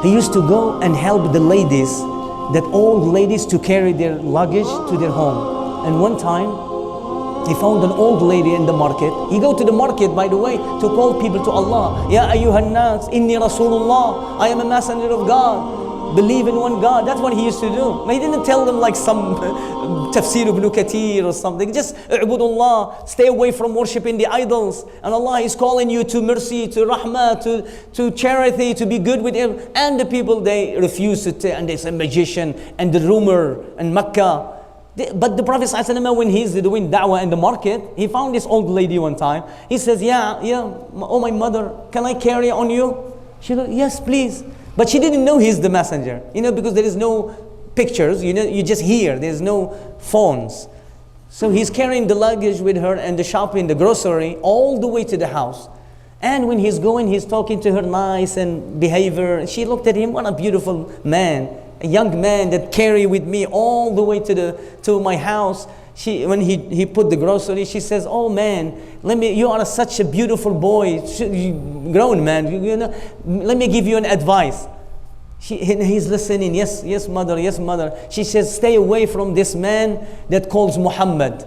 He used to go and help the ladies, that old ladies, to carry their luggage to their home. And one time, he found an old lady in the market. He go to the market, by the way, to call people to Allah. Ya ayyuhan nas, inni Rasulullah. I am a messenger of God. Believe in one God. That's what he used to do. But he didn't tell them like some tafsir ibn Kathir or something. Just ubudullah, stay away from worshiping the idols. And Allah is calling you to mercy, to rahmah, to charity, to be good with him. And the people, they refuse to, and they say magician and the rumor and Makkah. But the Prophet ﷺ, when he's doing da'wah in the market, he found this old lady one time. He says, yeah, oh my mother, can I carry on you? She goes, yes, please. But she didn't know he's the messenger, because there is no pictures, you just hear, there's no phones. So he's carrying the luggage with her and the shopping, the grocery, all the way to the house. And when he's going, he's talking to her nice and behavior. She looked at him, what a beautiful man, a young man that carry with me all the way to my house. When he put the grocery, she says, oh man, you are such a beautiful boy, grown man, let me give you an advice. He's listening, yes mother, yes mother. She says, stay away from this man that calls Mohammad.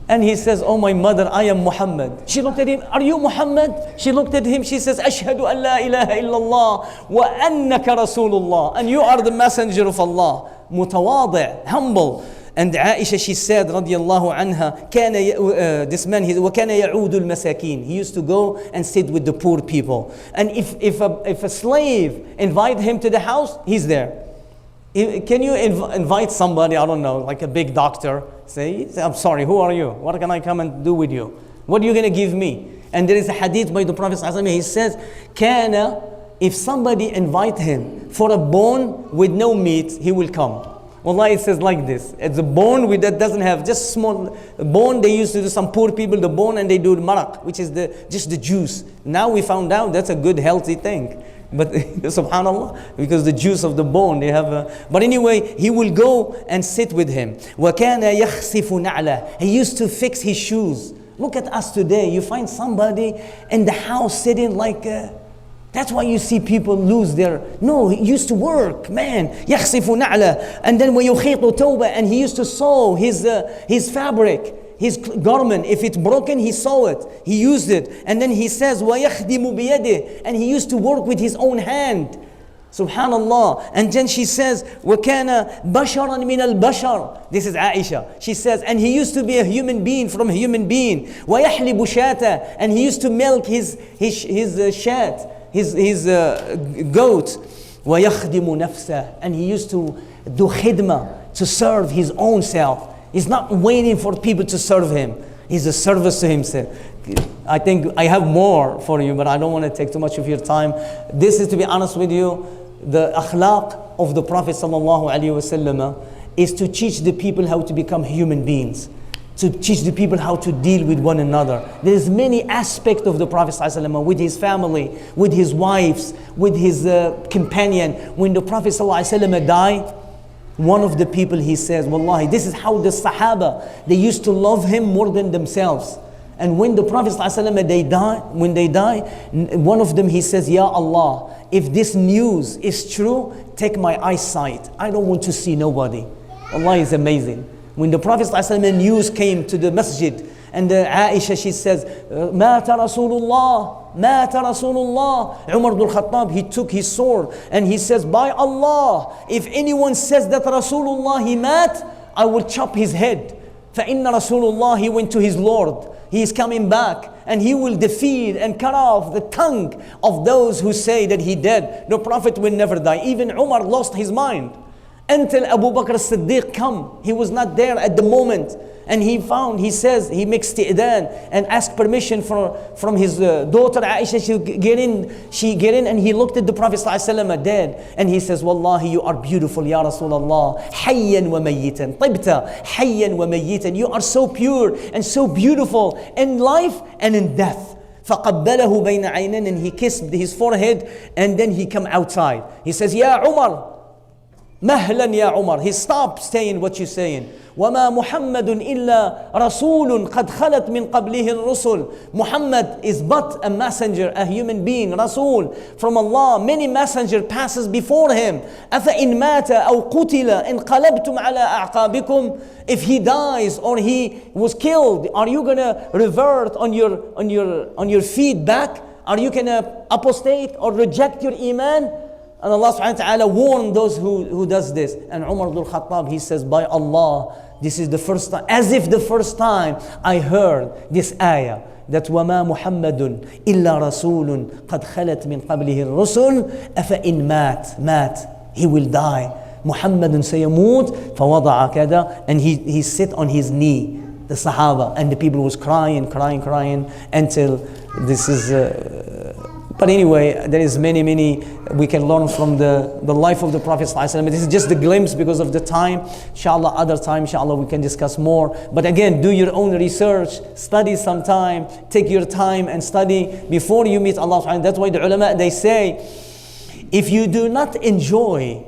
And he says, oh my mother, I am Mohammad. She looked at him, are you Mohammad? She looked at him, she says, Ashhadu an la ilaha illallah wa annaka Rasulullah. And you are the messenger of Allah. Mutawadi', humble. And Aisha, she said, radiyallahu anha, this man, وَكَانَ يَعُودُ الْمَسَاكِينَ. He used to go and sit with the poor people. And if a slave invite him to the house, he's there. Can you invite somebody, I don't know, like a big doctor, say, I'm sorry, who are you? What can I come and do with you? What are you going to give me? And there is a hadith by the Prophet ﷺ, he says, if somebody invite him for a bone with no meat, he will come. Wallah, it says like this. It's a bone that doesn't have, just small bone. They used to do, some poor people, the bone, and they do the maraq, which is just the juice. Now we found out that's a good healthy thing. But subhanallah, because the juice of the bone, they have but anyway, he will go and sit with him. وَكَانَ يَخْسِفُ نَعْلَهُ. He used to fix his shoes. Look at us today. You find somebody in the house sitting like... that's why you see people lose their... No, he used to work, man. يَخْسِفُ نَعْلَهُ. And then وَيُخِيطُ تَوْبَةً. And he used to sew his fabric, his garment. If it's broken, he sew it. He used it. And then he says, وَيَخْدِمُ بِيَدِهِ. And he used to work with his own hand. Subhanallah. And then she says, وَكَانَ بَشَرًا مِنَ الْبَشَرِ. This is Aisha. She says, and he used to be a human being from a human being. وَيَحْلِبُ شَاةً. And he used to milk his shat, his goat. وَيَخْدِمُ نَفْسَهُ. And he used to do khidmah, to serve his own self. He's not waiting for people to serve him. He's a service to himself. I think I have more for you, but I don't want to take too much of your time. This is, to be honest with you, the akhlaq of the Prophet ﷺ is to teach the people how to become human beings, to teach the people how to deal with one another. There is many aspects of the Prophet ﷺ with his family, with his wives, with his companion. When the Prophet ﷺ died, one of the people, he says, wallahi, this is how the Sahaba, they used to love him more than themselves. And when the Prophet ﷺ, when they die, one of them, he says, Ya Allah, if this news is true, take my eyesight. I don't want to see nobody. Allah is amazing. When the Prophet ﷺ news came to the masjid, and Aisha, she says, Mata Rasulullah, Mata Rasulullah. Umar ibn al-Khattab, he took his sword and he says, by Allah, if anyone says that Rasulullah, he mat, I will chop his head. فَإِنَّ Rasulullah, he went to his Lord. He is coming back and he will defeat and cut off the tongue of those who say that he dead. The Prophet will never die. Even Umar lost his mind until Abu Bakr as-Siddiq come. He was not there at the moment. And he says, he makes isti'dan and asked permission from his daughter Aisha. She get in and he looked at the Prophet ﷺ dead. And he says, Wallahi, you are beautiful, Ya Rasulullah. Hayyan wa mayyitan. Tibta, hayyan wa mayyitan. You are so pure and so beautiful in life and in death. فَقَبَّلَهُ بَيْنَ عَيْنَيْنِ. And he kissed his forehead and then he come outside. He says, Ya Umar, مهلا يا عمر. He stopped saying what you're saying. وما محمد إلا رسول قد خلت من قبله الرسل. Muhammad is but a messenger, a human being, Rasul from Allah. Many messenger passes before him. أفإن مات أو قتل انقلبتم على أعقابكم. If he dies or he was killed, are you gonna revert on your feet back? Are you gonna apostate or reject your iman? And Allah subhanahu wa ta'ala warned those who does this. And Umar ibn al-Khattab, he says, by Allah, this is the first time, as if the first time I heard this ayah, that وَمَا مُحَمَّدٌ إِلَّا رَسُولٌ قَدْ خَلَتْ مِنْ قَبْلِهِ الرُّسُلُ أَفَإِنْ مات, he will die. Muhammadun sayamut فَوَضَعَ كَذا. And he sit on his knee, the Sahaba, and the people was crying until this is... But anyway, there is many we can learn from the life of the Prophet ﷺ. This is just the glimpse because of the time. Inshallah, other time, inshallah, we can discuss more. But again, do your own research, study some time, take your time and study before you meet Allah ﷺ. That's why the ulama, they say, if you do not enjoy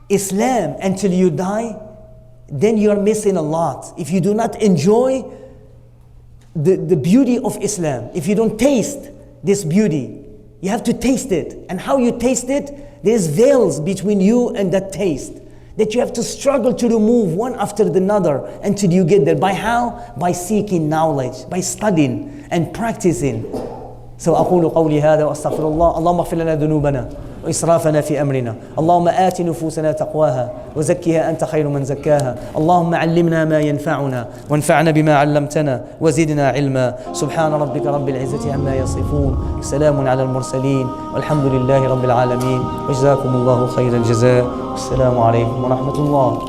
Islam until you die, then you are missing a lot. If you do not enjoy the beauty of Islam, if you don't taste this beauty, you have to taste it. And how you taste it, there's veils between you and that taste that you have to struggle to remove one after another until you get there. By how? By seeking knowledge, by studying and practicing. So أقول قولي هذا وأستغفر الله. اللهم اغفر لنا ذنوبنا وإسرافنا في أمرنا. اللهم آت نفوسنا تقواها وزكها أنت خير من زكاها. اللهم علمنا ما ينفعنا وانفعنا بما علمتنا وزدنا علما. سبحان ربك رب العزة عما يصفون. سلام على المرسلين والحمد لله رب العالمين. وجزاكم الله خير الجزاء. السلام عليكم ورحمة الله.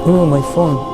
Oh, my phone.